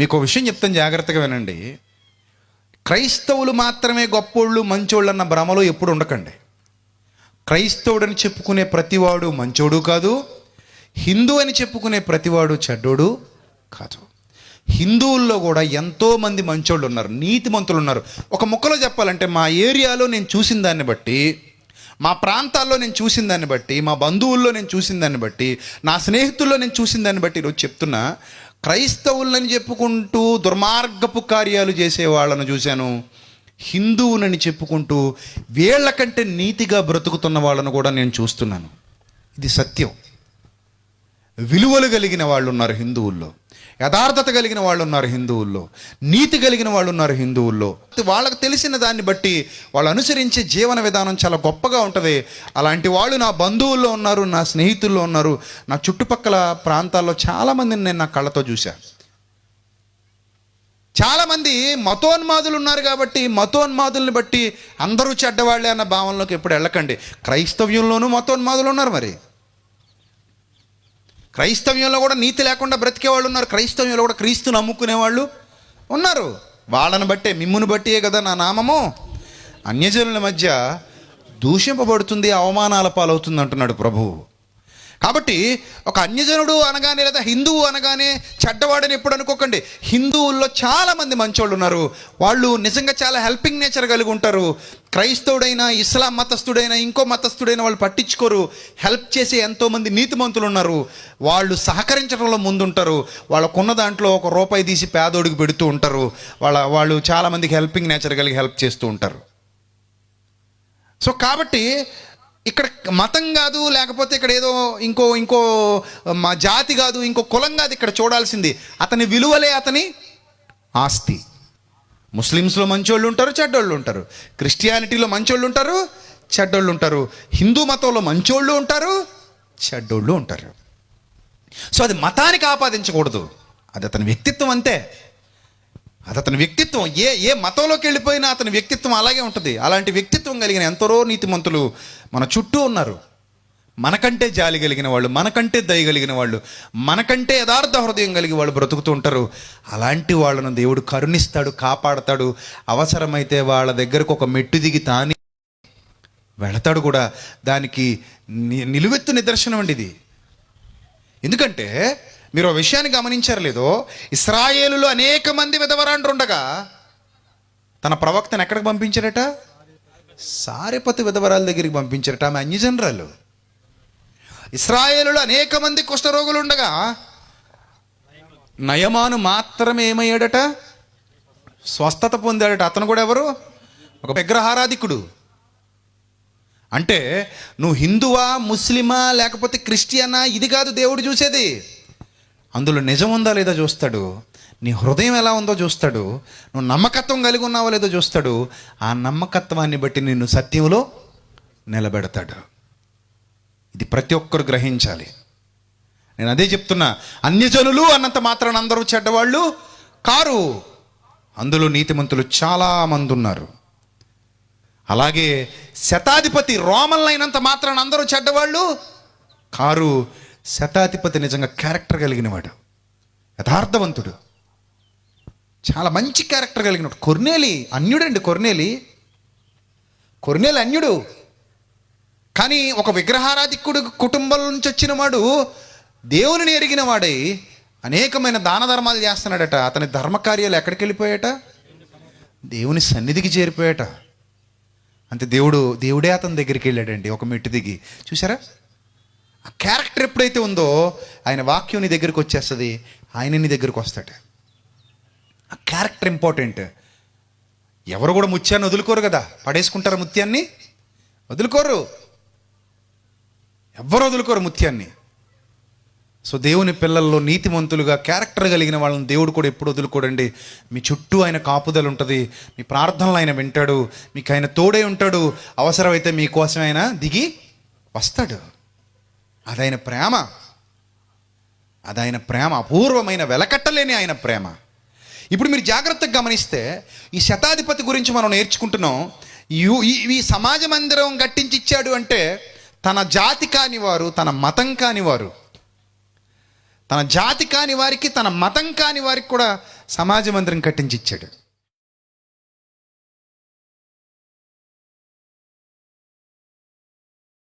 మీకు ఒక విషయం చెప్తాను, జాగ్రత్తగా వినండి. క్రైస్తవులు మాత్రమే గొప్పోళ్ళు మంచోళ్ళు అన్న భ్రమలో ఎప్పుడు ఉండకండి. క్రైస్తవుడని చెప్పుకునే ప్రతివాడు మంచోడు కాదు, హిందూ అని చెప్పుకునే ప్రతివాడు చెడ్డోడు కాదు. హిందువుల్లో కూడా ఎంతోమంది మంచోళ్ళు ఉన్నారు, నీతిమంతులు ఉన్నారు. ఒక ముక్కలో చెప్పాలంటే మా ఏరియాలో నేను చూసిన దాన్ని బట్టి, మా ప్రాంతాల్లో నేను చూసిన దాన్ని బట్టి, మా బంధువుల్లో నేను చూసిన దాన్ని బట్టి, నా స్నేహితుల్లో నేను చూసిన దాన్ని బట్టి ఈరోజు చెప్తున్నా, క్రైస్తవులని చెప్పుకుంటూ దుర్మార్గపు కార్యాలు చేసే వాళ్ళను చూశాను. హిందువులని చెప్పుకుంటూ వీళ్ళకంటే నీతిగా బ్రతుకుతున్న వాళ్ళను కూడా నేను చూస్తున్నాను. ఇది సత్యం. విలువలు కలిగిన వాళ్ళు ఉన్నారు హిందువుల్లో, యథార్థత కలిగిన వాళ్ళు ఉన్నారు హిందువుల్లో, నీతి కలిగిన వాళ్ళు ఉన్నారు హిందువుల్లో. వాళ్ళకు తెలిసిన దాన్ని బట్టి వాళ్ళు అనుసరించే జీవన విధానం చాలా గొప్పగా ఉంటుంది. అలాంటి వాళ్ళు నా బంధువుల్లో ఉన్నారు, నా స్నేహితుల్లో ఉన్నారు, నా చుట్టుపక్కల ప్రాంతాల్లో చాలామందిని నేను నా కళ్ళతో చూశాను. చాలామంది మతోన్మాదులు ఉన్నారు కాబట్టి మతోన్మాదుల్ని బట్టి అందరూ చెడ్డవాళ్ళే అన్న భావనలోకి ఎప్పుడు వెళ్ళకండి. క్రైస్తవ్యంలోనూ మతోన్మాదులు ఉన్నారు. మరి క్రైస్తవ్యంలో కూడా నీతి లేకుండా బ్రతికే వాళ్ళు ఉన్నారు, క్రైస్తవ్యంలో కూడా క్రీస్తుని నమ్ముకునే వాళ్ళు ఉన్నారు. వాళ్ళని బట్టే, మిమ్ముని బట్టియే కదా నా నామము అన్యజనుల మధ్య దూషింపబడుతుంది, అవమానాల పాలవుతుంది అంటున్నాడు ప్రభువు. కాబట్టి ఒక అన్యజనుడు అనగానే లేదా హిందువు అనగానే చెడ్డవాడని ఎప్పుడు అనుకోకండి. హిందువుల్లో చాలామంది మంచోళ్ళు ఉన్నారు, వాళ్ళు నిజంగా చాలా హెల్పింగ్ నేచర్ కలిగి ఉంటారు. క్రైస్తవుడైనా, ఇస్లాం మతస్థుడైనా, ఇంకో మతస్థుడైనా వాళ్ళు పట్టించుకోరు. హెల్ప్ చేసే ఎంతోమంది నీతిమంతులు ఉన్నారు. వాళ్ళు సహకరించడంలో ముందుంటారు. వాళ్ళకున్న దాంట్లో ఒక రూపాయి తీసి పేదోడికి పెడుతూ ఉంటారు. వాళ్ళు చాలామందికి హెల్పింగ్ నేచర్ కలిగి హెల్ప్ చేస్తూ ఉంటారు. సో కాబట్టి ఇక్కడ మతం కాదు, లేకపోతే ఇక్కడ ఏదో ఇంకో మా జాతి కాదు, ఇంకో కులం కాదు. ఇక్కడ చూడాల్సింది అతని విలువలే అతని ఆస్తి. ముస్లిమ్స్లో మంచోళ్ళు ఉంటారు, చెడ్డోళ్ళు ఉంటారు. క్రిస్టియానిటీలో మంచోళ్ళు ఉంటారు, చెడ్డోళ్ళు ఉంటారు. హిందూ మతంలో మంచోళ్ళు ఉంటారు, చెడ్డోళ్ళు ఉంటారు. సో అది మతానికి ఆపాదించకూడదు, అది అతని వ్యక్తిత్వం అంతే. అది అతని వ్యక్తిత్వం. ఏ మతంలోకి వెళ్ళిపోయినా అతని వ్యక్తిత్వం అలాగే ఉంటుంది. అలాంటి వ్యక్తిత్వం కలిగిన ఎంతరో నీతిమంతులు మన చుట్టూ ఉన్నారు. మనకంటే జాలి కలిగిన వాళ్ళు, మనకంటే దయ కలిగిన వాళ్ళు, మనకంటే యథార్థ హృదయం కలిగి వాళ్ళు బ్రతుకుతూ ఉంటారు. అలాంటి వాళ్ళను దేవుడు కరుణిస్తాడు, కాపాడతాడు. అవసరమైతే వాళ్ళ దగ్గరకు ఒక మెట్టు దిగి తాని వెళతాడు కూడా. దానికి నిలువెత్తు నిదర్శనం అండి ఇది. ఎందుకంటే మీరు ఆ విషయాన్ని గమనించారు లేదో, ఇశ్రాయేలులో అనేక మంది విధవరాండ్రు ఉండగా తన ప్రవక్తను ఎక్కడికి పంపించారట? సారెపతు విధవరాల దగ్గరికి పంపించారట. ఆమె అన్యజనరాలు. ఇశ్రాయేలులో అనేక మంది కుష్ఠరోగులు ఉండగా నయమాను మాత్రమే ఏమయ్యాడట? స్వస్థత పొందాడట. అతను కూడా ఎవరు? ఒక విగ్రహారాధికుడు. అంటే నువ్వు హిందువా, ముస్లిమా, లేకపోతే క్రిస్టియనా, ఇది కాదు దేవుడు చూసేది. అందులో నిజం ఉందా లేదా చూస్తాడు. నీ హృదయం ఎలా ఉందో చూస్తాడు. నువ్వు నమ్మకత్వం కలిగి ఉన్నావో లేదో చూస్తాడు. ఆ నమ్మకత్వాన్ని బట్టి నిన్ను సత్యంలో నిలబెడతాడు. ఇది ప్రతి ఒక్కరు గ్రహించాలి. నేను అదే చెప్తున్నా. అన్యజనులు అన్నంత మాత్రాన అందరూ చెడ్డవాళ్ళు కారు. అందులో నీతిమంతులు చాలామంది ఉన్నారు. అలాగే శతాధిపతి రోమన్లు అయినంత మాత్రాన అందరూ చెడ్డవాళ్ళు కారు. శతాధిపతి నిజంగా క్యారెక్టర్ కలిగినవాడు, యథార్థవంతుడు, చాలా మంచి క్యారెక్టర్ కలిగినవాడు. కొర్నేలి అన్యుడండి. కొర్నేలి అన్యుడు, కానీ ఒక విగ్రహారాధికుడు కుటుంబం నుంచి వచ్చిన వాడు దేవునిని ఎరిగిన వాడై అనేకమైన దాన ధర్మాలు చేస్తున్నాడట. అతని ధర్మకార్యాలు ఎక్కడికి వెళ్ళిపోయాట? దేవుని సన్నిధికి చేరిపోయాట. అంతే. దేవుడే అతని దగ్గరికి వెళ్ళాడండి, ఒక మెట్టు దిగి. చూసారా? ఆ క్యారెక్టర్ ఎప్పుడైతే ఉందో ఆయన వాక్యం నీ దగ్గరికి వచ్చేస్తుంది, ఆయన నీ దగ్గరికి వస్తాడు. ఆ క్యారెక్టర్ ఇంపార్టెంట్. ఎవరు కూడా ముత్యాన్ని వదులుకోరు కదా. పడేసుకుంటారు ముత్యాన్ని? వదులుకోరు. ఎవ్వరు వదులుకోరు ముత్యాన్ని. సో దేవుని పిల్లల్లో నీతిమంతులుగా క్యారెక్టర్ కలిగిన వాళ్ళని దేవుడు కూడా ఎప్పుడు వదులుకోడండి. మీ చుట్టూ ఆయన కాపుదల ఉంటుంది. మీ ప్రార్థనలు ఆయన వింటాడు. మీకు ఆయన తోడే ఉంటాడు. అవసరమైతే మీకోసం ఆయన దిగి వస్తాడు. అదైన ప్రేమ, అపూర్వమైన వెలకట్టలేని ఆయన ప్రేమ. ఇప్పుడు మీరు జాగ్రత్తగా గమనిస్తే ఈ శతాధిపతి గురించి మనం నేర్చుకుంటున్నాం. ఈ సమాజ మందిరం కట్టించి ఇచ్చాడు అంటే తన జాతి కానివారు, తన మతం కానివారు, తన జాతి కాని వారికి, తన మతం కాని వారికి కూడా సమాజ మందిరం కట్టించి ఇచ్చాడు.